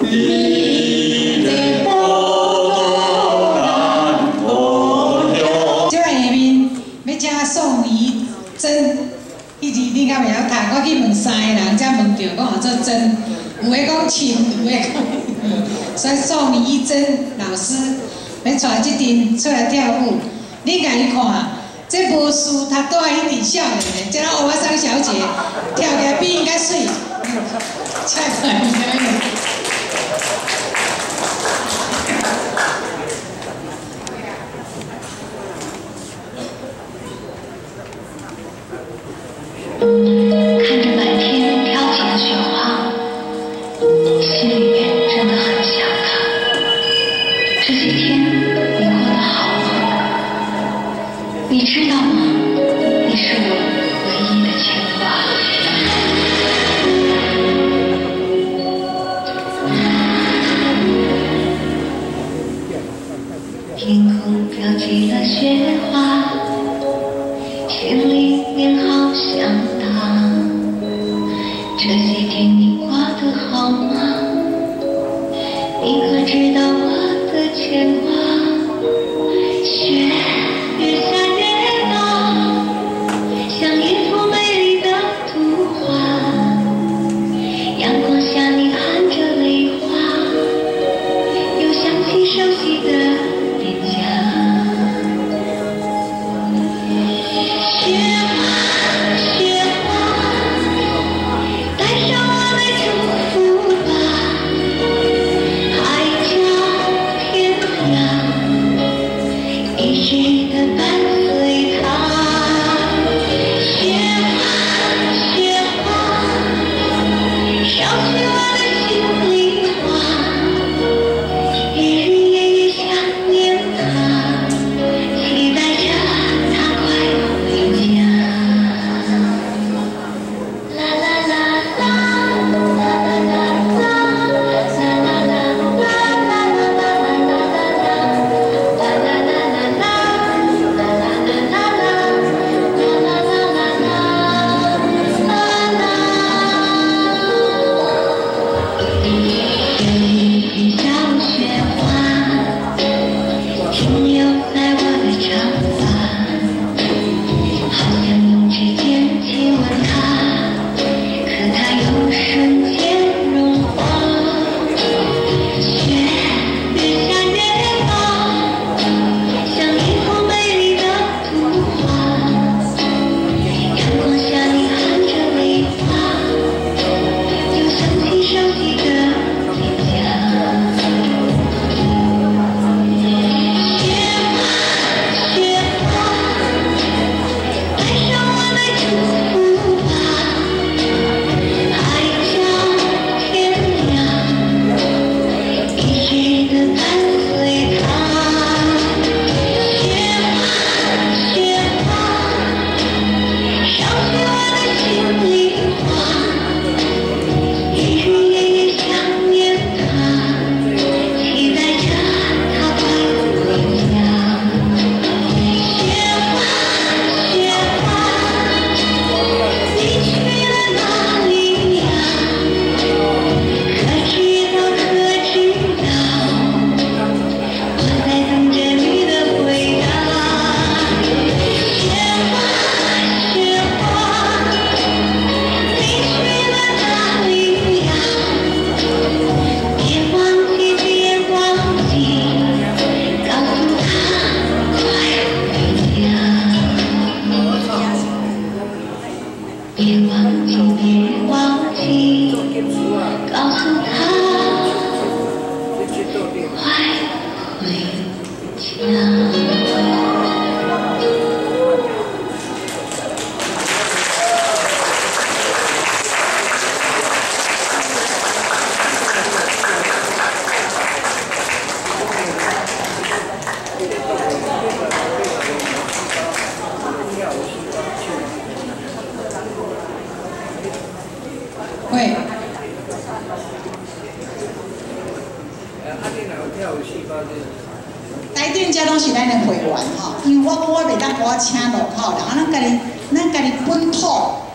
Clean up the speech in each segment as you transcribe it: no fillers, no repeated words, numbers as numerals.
你的波涛难波流。这下面要请宋怡珍，迄字你敢袂晓读？我去问三个人，才问着，讲号做珍，有诶讲亲，有诶讲，所以宋怡珍老师要带这阵出来跳舞，你家己看。 这无输，他都还一点少年的，这个欧巴桑小姐跳起来比应该水，恰可爱。看着满天飘起的雪花，心里面真的很想他。这些天你过得好吗？ 你知道吗？你是我唯一的牵挂。天空飘起了雪花，心里面好想他。这些天你过得好吗？你可知道我的牵挂？雪越下。 像一幅美丽的图画，阳光下你含着泪花，又想起熟悉的脸颊。雪花，雪花，带上我的祝福吧，海角天涯，一直的伴随它。 烧去我的心里话，日日夜夜想念他，期待着他快回家。啦啦啦啦，啦啦啦啦，啦啦啦啦，啦啦啦啦啦啦，啦啦啦啦啦，啦啦啦啦停留在我的长发，好想用指尖亲吻它，可它又瞬间融化。雪越下越大，像一幅美丽的图画，阳光下你含着泪花，又想起熟悉的脸颊。 别忘记，别忘记，告诉他快回家。会。台顶遮拢是咱的会员吼，因为我袂当我请路口人，咱家己本土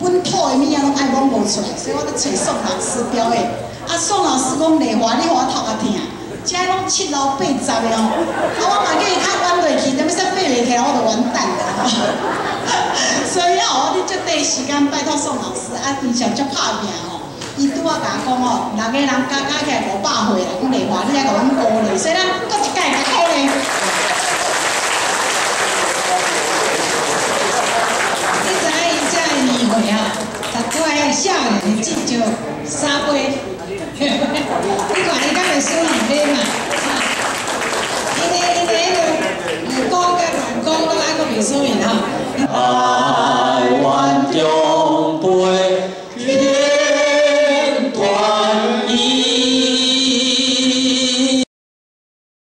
的物啊拢爱摸无出来，所以我咧找宋老师表演。啊，宋老师讲丽华，你互我头壳疼，遮拢7楼8十的哦，我嘛叫伊较弯落去，但要说爬袂起来，我就完蛋了。所以哦，你足短时间拜托宋老师，平常足拍拼哦。伊拄仔甲我讲哦，6个人加起来500岁啦，讲丽华，你来甲阮鼓励，所以咱搁一届甲鼓励。你知影伊遮的年岁啊，十几个少年至少3杯。你看伊敢袂输2杯嘛？因个迄个武功甲软功拢还阁袂输伊吼。